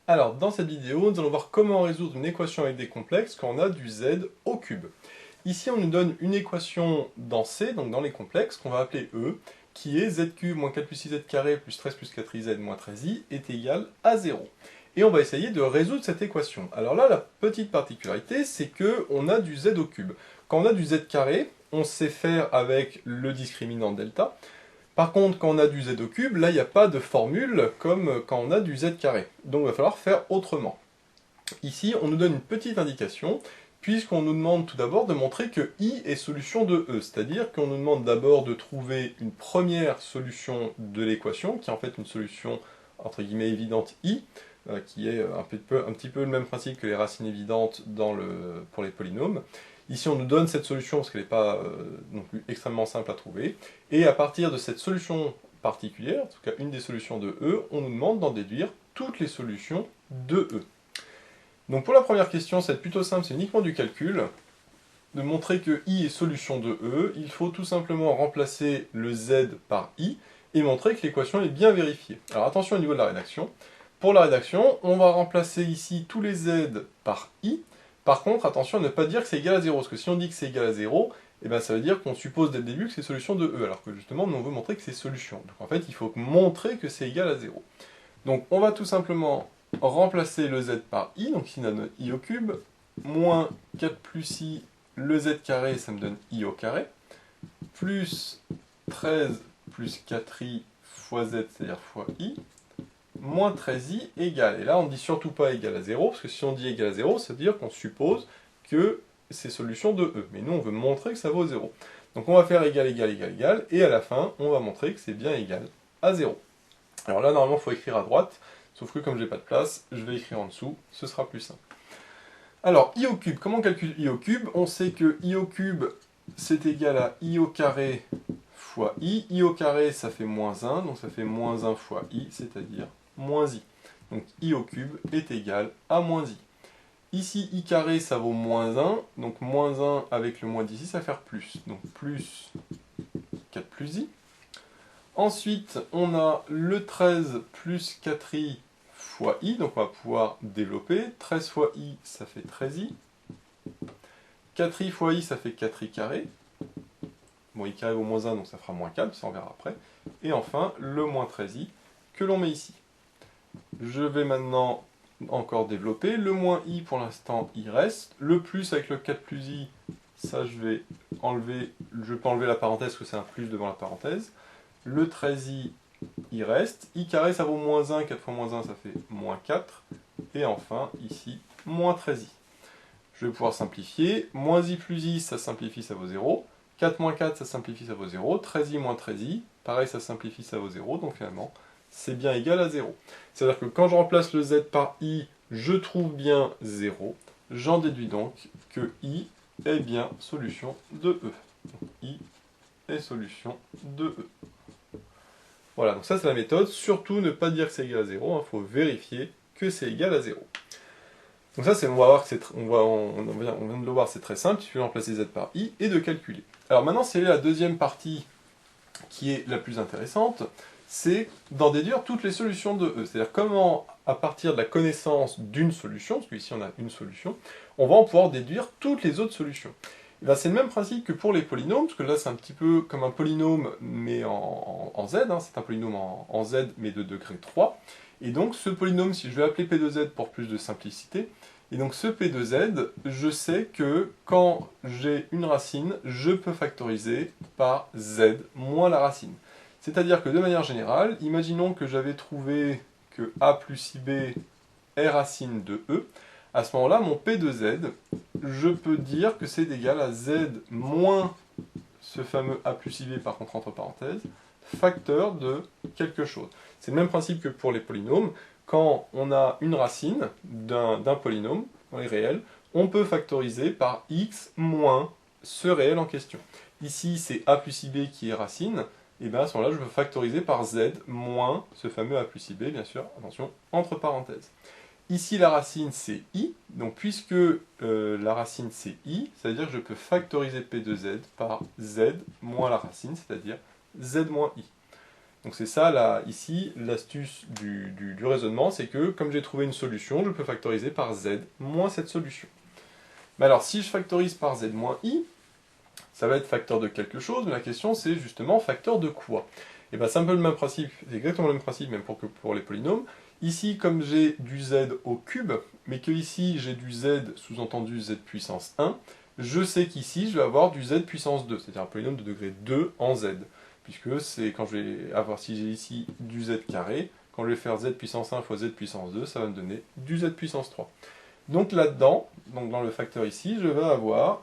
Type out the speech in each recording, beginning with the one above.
Alors, dans cette vidéo, nous allons voir comment résoudre une équation avec des complexes quand on a du z au cube. Ici, on nous donne une équation dans C, donc dans les complexes, qu'on va appeler E, qui est z cube moins 4 plus 6z carré plus 13 plus 4iz moins 13i est égal à 0. Et on va essayer de résoudre cette équation. Alors là, la petite particularité, c'est qu'on a du z au cube. Quand on a du z carré, on sait faire avec le discriminant delta. Par contre, quand on a du z au cube, là, il n'y a pas de formule comme quand on a du z carré. Donc, il va falloir faire autrement. Ici, on nous donne une petite indication, puisqu'on nous demande tout d'abord de montrer que i est solution de e. C'est-à-dire qu'on nous demande d'abord de trouver une première solution de l'équation, qui est en fait une solution, entre guillemets, évidente i, qui est un petit peu le même principe que les racines évidentes pour les polynômes. Ici, on nous donne cette solution parce qu'elle n'est pas non plus extrêmement simple à trouver. Et à partir de cette solution particulière, en tout cas une des solutions de E, on nous demande d'en déduire toutes les solutions de E. Donc pour la première question, c'est plutôt simple, c'est uniquement du calcul. De montrer que I est solution de E, il faut tout simplement remplacer le Z par I et montrer que l'équation est bien vérifiée. Alors attention au niveau de la rédaction. Pour la rédaction, on va remplacer ici tous les Z par I. Par contre, attention à ne pas dire que c'est égal à 0, parce que si on dit que c'est égal à 0, eh ben ça veut dire qu'on suppose dès le début que c'est solution de E, alors que justement, nous on veut montrer que c'est solution. Donc en fait, il faut montrer que c'est égal à 0. Donc on va tout simplement remplacer le Z par I, donc ici on a notre I au cube, moins 4 plus I, le Z carré, ça me donne I au carré, plus 13 plus 4I fois Z, c'est-à-dire fois I, moins 13i égale. Et là, on ne dit surtout pas égal à 0, parce que si on dit égal à 0, ça veut dire qu'on suppose que c'est solution de E. Mais nous, on veut montrer que ça vaut 0. Donc on va faire égal, égal, égal, égal, et à la fin, on va montrer que c'est bien égal à 0. Alors là, normalement, il faut écrire à droite, sauf que comme j'ai pas de place, je vais écrire en dessous, ce sera plus simple. Alors, i au cube, comment on calcule i au cube? On sait que i au cube, c'est égal à i au carré fois i. I au carré, ça fait moins 1, donc ça fait moins 1 fois i, c'est-à-dire moins i. Donc i au cube est égal à moins i. Ici, i carré, ça vaut moins 1, donc moins 1 avec le moins d'ici, ça va faire plus. Donc plus 4 plus i. Ensuite, on a le 13 plus 4i fois i, donc on va pouvoir développer. 13 fois i, ça fait 13i. 4i fois i, ça fait 4i carré. Bon, i carré vaut moins 1, donc ça fera moins 4, ça on verra après. Et enfin, le moins 13i, que l'on met ici. Je vais maintenant encore développer. Le moins i, pour l'instant, il reste. Le plus avec le 4 plus i, ça je vais enlever. Je peux enlever la parenthèse, parce que c'est un plus devant la parenthèse. Le 13i, il reste. I carré, ça vaut moins 1. 4 fois moins 1, ça fait moins 4. Et enfin, ici, moins 13i. Je vais pouvoir simplifier. Moins i plus i, ça simplifie, ça vaut 0. 4 moins 4, ça simplifie, ça vaut 0. 13i moins 13i, pareil, ça simplifie, ça vaut 0. Donc finalement, c'est bien égal à 0. C'est-à-dire que quand je remplace le z par i, je trouve bien 0. J'en déduis donc que i est bien solution de E. Donc i est solution de E. Voilà, donc ça c'est la méthode. Surtout ne pas dire que c'est égal à 0, il faut vérifier que c'est égal à 0. Donc ça, on va voir que on vient de le voir, c'est très simple, il suffit de remplacer z par i et de calculer. Alors maintenant, c'est la deuxième partie qui est la plus intéressante, c'est d'en déduire toutes les solutions de E. C'est-à-dire comment, à partir de la connaissance d'une solution, parce qu'ici on a une solution, on va en pouvoir déduire toutes les autres solutions. C'est le même principe que pour les polynômes, parce que là c'est un petit peu comme un polynôme mais en z, c'est un polynôme en z mais de degré 3. Et donc ce polynôme, si je vais appeler P de z pour plus de simplicité, et donc ce P de z, je sais que quand j'ai une racine, je peux factoriser par z moins la racine. C'est-à-dire que de manière générale, imaginons que j'avais trouvé que a plus ib est racine de e. À ce moment-là, mon P de z, je peux dire que c'est égal à z moins ce fameux a plus ib, par contre entre parenthèses, facteur de quelque chose. C'est le même principe que pour les polynômes. Quand on a une racine d'un polynôme, dans les réels, on peut factoriser par x moins ce réel en question. Ici, c'est a plus ib qui est racine, et bien à ce moment-là, je peux factoriser par z moins ce fameux a plus ib, bien sûr, attention, entre parenthèses. Ici, la racine, c'est i, donc puisque la racine, c'est i, c'est-à-dire que je peux factoriser p de z par z moins la racine, c'est-à-dire z moins i. Donc c'est ça, là, ici, l'astuce du raisonnement, c'est que, comme j'ai trouvé une solution, je peux factoriser par z moins cette solution. Mais alors, si je factorise par z moins i, ça va être facteur de quelque chose, mais la question c'est justement facteur de quoi? Et bien c'est un peu le même principe, c'est exactement le même principe même pour les polynômes. Ici, comme j'ai du z au cube, mais que ici j'ai du z, sous-entendu z puissance 1, je sais qu'ici je vais avoir du z puissance 2, c'est-à-dire un polynôme de degré 2 en z. Puisque c'est quand je vais avoir, si j'ai ici du z carré, quand je vais faire z puissance 1 fois z puissance 2, ça va me donner du z puissance 3. Donc là-dedans, dans le facteur ici, je vais avoir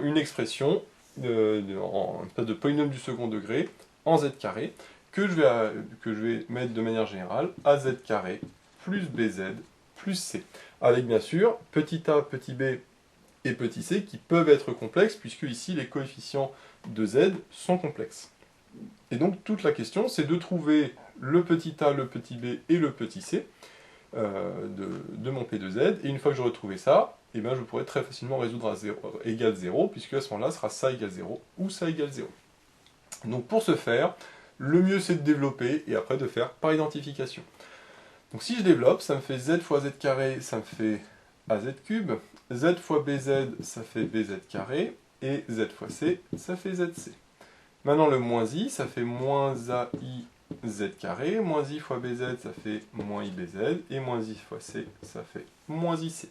une expression en espèce de polynôme du second degré en z carré, que je vais mettre de manière générale à z carré plus bz plus c. Avec bien sûr petit a, petit b et petit c qui peuvent être complexes, puisque ici les coefficients de z sont complexes. Et donc toute la question c'est de trouver le petit a, le petit b et le petit c de mon P de Z, et une fois que j'aurai trouvé ça, eh bien, je pourrai très facilement résoudre à 0, égale 0, puisque à ce moment-là, ce sera ça égale 0 ou ça égale 0. Donc pour ce faire, le mieux c'est de développer et après de faire par identification. Donc si je développe, ça me fait z fois z carré, ça me fait az cube, z fois bz, ça fait bz carré, et z fois c, ça fait zc. Maintenant le moins i, ça fait moins ai z carré, moins i fois bz, ça fait moins ibz, et moins i fois c, ça fait moins ic.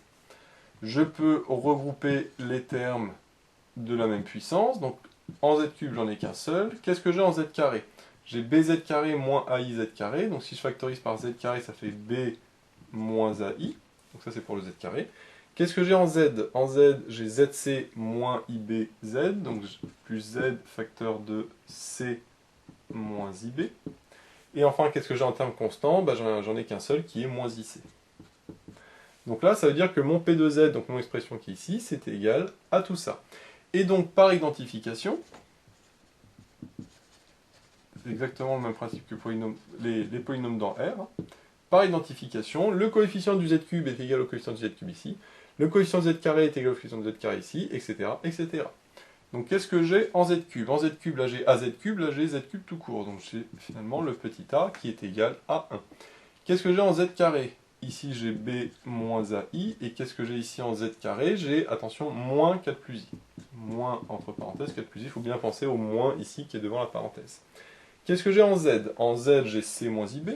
Je peux regrouper les termes de la même puissance, donc en z cube, j'en ai qu'un seul. Qu'est-ce que j'ai en z carré? J'ai bz carré moins aiz carré, donc si je factorise par z carré, ça fait b moins ai, donc ça c'est pour le z carré. Qu'est-ce que j'ai en z? En z, j'ai zc moins ibz, donc plus z facteur de c moins ib. Et enfin, qu'est-ce que j'ai en termes constants? J'en ai qu'un seul qui est moins ic. Donc là, ça veut dire que mon P de Z, donc mon expression qui est ici, c'est égal à tout ça. Et donc, par identification, c'est exactement le même principe que les polynômes dans R, par identification, le coefficient du Z cube est égal au coefficient du Z cube ici, le coefficient de Z carré est égal au coefficient de Z carré ici, etc., etc. Donc qu'est-ce que j'ai en Z cube? En Z cube, là j'ai AZ cube, là j'ai Z cube tout court. Donc j'ai finalement le petit a qui est égal à 1. Qu'est-ce que j'ai en Z carré? Ici j'ai b moins ai, et qu'est-ce que j'ai ici en z carré? J'ai, attention, moins 4 plus i. Moins, entre parenthèses, 4 plus i, il faut bien penser au moins ici qui est devant la parenthèse. Qu'est-ce que j'ai en z? En z j'ai c moins ib.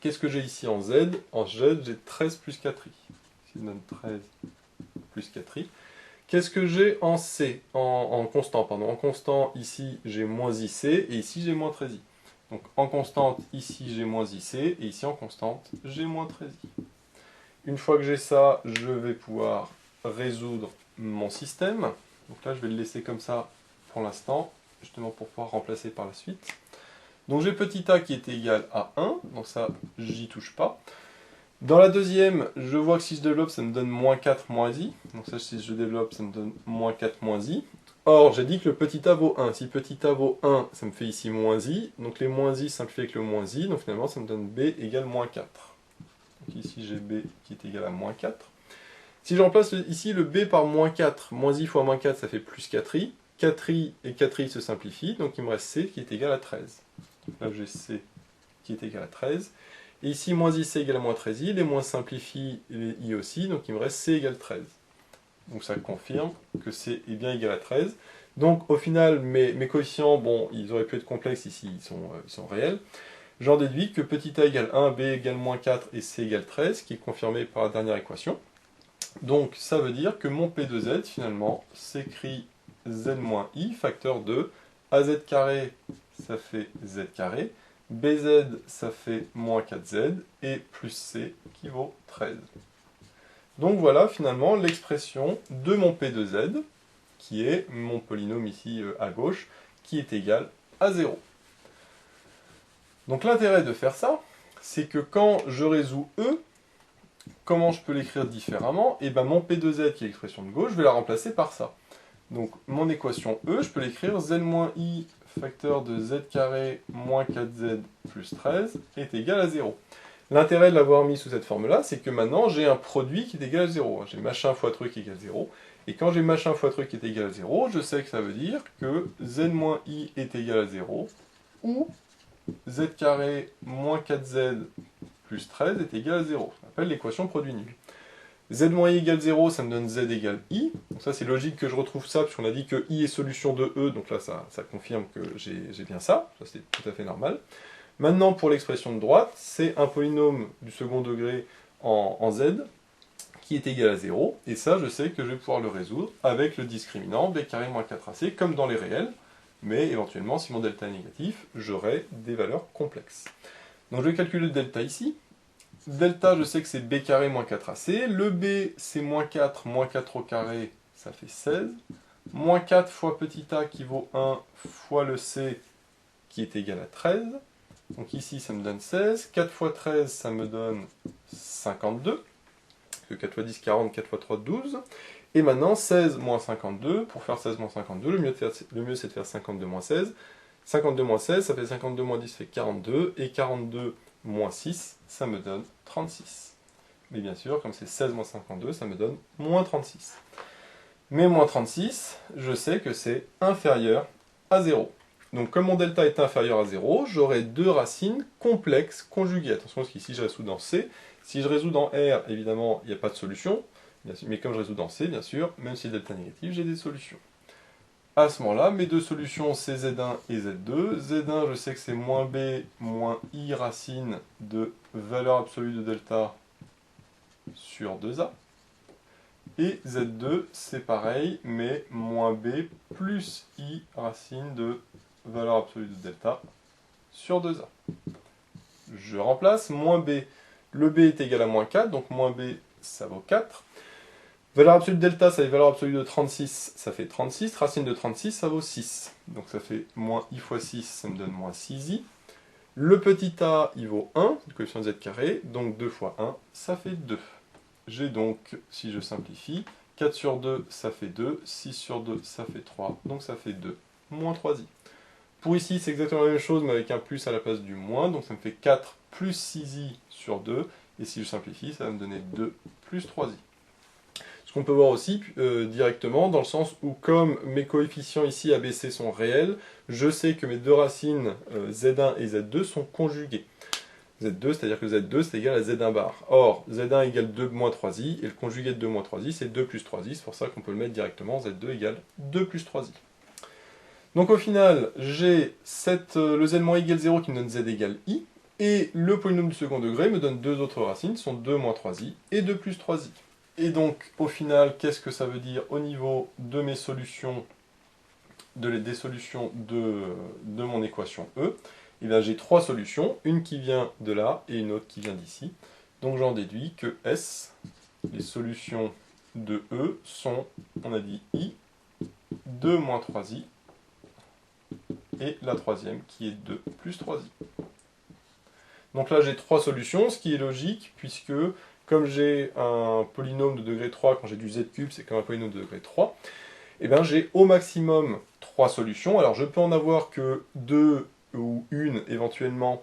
Qu'est-ce que j'ai ici en z? En z j'ai 13 plus 4i. Ici je donne 13 plus 4i. Qu'est-ce que j'ai en c? En constant, pardon. En constant, ici j'ai moins ic, et ici j'ai moins 13i. Donc en constante, ici j'ai moins ic, et ici en constante, j'ai moins 13i. Une fois que j'ai ça, je vais pouvoir résoudre mon système. Donc là, je vais le laisser comme ça pour l'instant, justement pour pouvoir remplacer par la suite. Donc j'ai petit a qui est égal à 1, donc ça, j'y touche pas. Dans la deuxième, je vois que si je développe, ça me donne moins 4 moins i. Donc ça, si je développe, ça me donne moins 4 moins i. Or, j'ai dit que le petit a vaut 1. Si petit a vaut 1, ça me fait ici moins i. Donc les moins i simplifient avec le moins i. Donc finalement, ça me donne b égale moins 4. Donc ici, j'ai b qui est égal à moins 4. Si je remplace ici le b par moins 4, moins i fois moins 4, ça fait plus 4i. 4i et 4i se simplifient. Donc il me reste c qui est égal à 13. Donc là, j'ai c qui est égal à 13. Et ici, moins ic égale à moins 13i. Les moins simplifient, les i aussi. Donc il me reste c égale 13. Donc ça confirme que c est bien égal à 13. Donc au final, mes coefficients, bon, ils auraient pu être complexes, ici ils sont réels. J'en déduis que petit a égale 1, b égale moins 4 et c égale 13, qui est confirmé par la dernière équation. Donc ça veut dire que mon P de Z, finalement, s'écrit z-i, facteur de az carré, ça fait z carré, bz, ça fait moins 4z, et plus c qui vaut 13. Donc voilà finalement l'expression de mon P de Z, qui est mon polynôme ici à gauche, qui est égal à 0. Donc l'intérêt de faire ça, c'est que quand je résous E, comment je peux l'écrire différemment? Et bien mon P de Z, qui est l'expression de gauche, je vais la remplacer par ça. Donc mon équation E, je peux l'écrire z-i facteur de z carré moins 4z plus 13 est égal à 0. L'intérêt de l'avoir mis sous cette forme-là, c'est que maintenant j'ai un produit qui est égal à 0. J'ai machin fois truc égale 0. Et quand j'ai machin fois truc qui est égal à 0, je sais que ça veut dire que z-i est égal à 0, ou z carré moins 4z plus 13 est égal à 0. On appelle l'équation produit nul. Z moins i égale 0, ça me donne z égale i. Donc ça, c'est logique que je retrouve ça, puisqu'on a dit que i est solution de e, donc là, ça confirme que j'ai bien ça. Ça, c'est tout à fait normal. Maintenant, pour l'expression de droite, c'est un polynôme du second degré en z, qui est égal à 0. Et ça, je sais que je vais pouvoir le résoudre avec le discriminant b carré moins 4ac, comme dans les réels. Mais éventuellement, si mon delta est négatif, j'aurai des valeurs complexes. Donc je vais calculer le delta ici. Delta, je sais que c'est b carré moins 4ac. Le b, c'est moins 4 au carré, ça fait 16. Moins 4 fois petit a qui vaut 1 fois le c qui est égal à 13. Donc ici, ça me donne 16. 4 fois 13, ça me donne 52. Parce que 4 fois 10, 40, 4 fois 3, 12. Et maintenant, 16 moins 52, pour faire 16 moins 52, le mieux c'est de faire 52 moins 16. 52 moins 16, ça fait 52 moins 10, ça fait 42. Et 42 moins 6, ça me donne 36. Mais bien sûr, comme c'est 16 moins 52, ça me donne moins 36. Mais moins 36, je sais que c'est inférieur à 0. Donc comme mon delta est inférieur à 0, j'aurai deux racines complexes conjuguées. Attention, parce qu'ici je résous dans C. Si je résous dans R, évidemment, il n'y a pas de solution. Mais comme je résous dans C, bien sûr, même si le delta est négatif, j'ai des solutions. À ce moment-là, mes deux solutions, c'est Z1 et Z2. Z1, je sais que c'est moins B moins I racine de valeur absolue de delta sur 2A. Et Z2, c'est pareil, mais moins B plus I racine de valeur absolue de delta sur 2A. Je remplace moins B. Le B est égal à moins 4, donc moins B, ça vaut 4. Valeur absolue de delta, ça fait valeur absolue de 36, ça fait 36. Racine de 36, ça vaut 6. Donc ça fait moins i fois 6, ça me donne moins 6i. Le petit a, il vaut 1, le coefficient de z carré, donc 2 fois 1, ça fait 2. J'ai donc, si je simplifie, 4 sur 2, ça fait 2, 6 sur 2, ça fait 3, donc ça fait 2, moins 3i. Pour ici, c'est exactement la même chose, mais avec un plus à la place du moins, donc ça me fait 4 plus 6i sur 2, et si je simplifie, ça va me donner 2 plus 3i. Ce qu'on peut voir aussi directement, dans le sens où comme mes coefficients ici ABC sont réels, je sais que mes deux racines Z1 et Z2 sont conjuguées. Z2, c'est-à-dire que Z2 c'est égal à Z1 bar. Or, Z1 égale 2 moins 3i, et le conjugué de 2 moins 3i c'est 2 plus 3i, c'est pour ça qu'on peut le mettre directement, Z2 égale 2 plus 3i. Donc au final, j'ai le Z moins i égale 0 qui me donne Z égale i, et le polynôme du second degré me donne deux autres racines, qui sont 2 moins 3i et 2 plus 3i. Et donc, au final, qu'est-ce que ça veut dire au niveau de mes solutions, des solutions de mon équation E? Eh bien, j'ai trois solutions, une qui vient de là et une autre qui vient d'ici. Donc j'en déduis que S, les solutions de E sont, on a dit I, 2 moins 3i, et la troisième qui est 2 plus 3i. Donc là, j'ai trois solutions, ce qui est logique, puisque comme j'ai un polynôme de degré 3, quand j'ai du z cube, c'est comme un polynôme de degré 3, et bien j'ai au maximum 3 solutions. Alors je peux en avoir que 2 ou une éventuellement,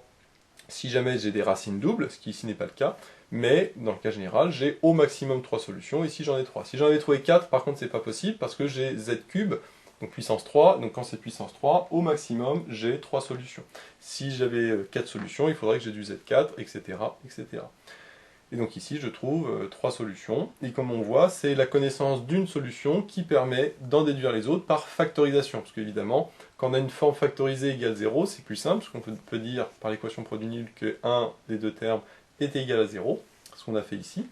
si jamais j'ai des racines doubles, ce qui ici n'est pas le cas, mais dans le cas général, j'ai au maximum 3 solutions, ici j'en ai 3. Si j'en avais trouvé 4, par contre c'est pas possible, parce que j'ai z cube, donc puissance 3, donc quand c'est puissance 3, au maximum j'ai 3 solutions. Si j'avais 4 solutions, il faudrait que j'ai du z4, etc., etc. Et donc ici, je trouve trois solutions. Et comme on voit, c'est la connaissance d'une solution qui permet d'en déduire les autres par factorisation. Parce qu'évidemment, quand on a une forme factorisée égale 0, c'est plus simple, parce qu'on peut dire par l'équation produit nul que un des deux termes est égal à 0, ce qu'on a fait ici.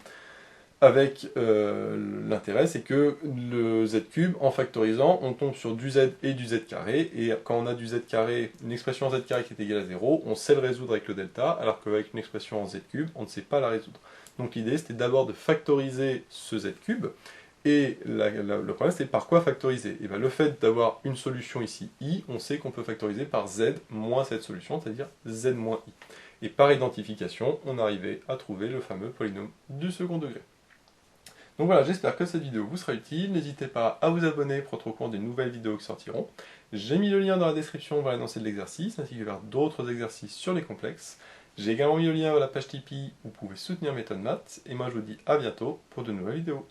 Avec l'intérêt, c'est que le z cube, en factorisant, on tombe sur du z et du z carré, et quand on a du z carré, une expression en z carré qui est égale à 0, on sait le résoudre avec le delta, alors qu'avec une expression en z cube, on ne sait pas la résoudre. Donc l'idée, c'était d'abord de factoriser ce z cube, et le problème, c'est par quoi factoriser? Et bien, le fait d'avoir une solution ici, i, on sait qu'on peut factoriser par z moins cette solution, c'est-à-dire z moins i. Et par identification, on arrivait à trouver le fameux polynôme du second degré. Donc voilà, j'espère que cette vidéo vous sera utile. N'hésitez pas à vous abonner pour être au courant des nouvelles vidéos qui sortiront. J'ai mis le lien dans la description vers l'énoncé de l'exercice, ainsi que vers d'autres exercices sur les complexes. J'ai également mis le lien vers la page Tipeee où vous pouvez soutenir Méthode Maths. Et moi je vous dis à bientôt pour de nouvelles vidéos.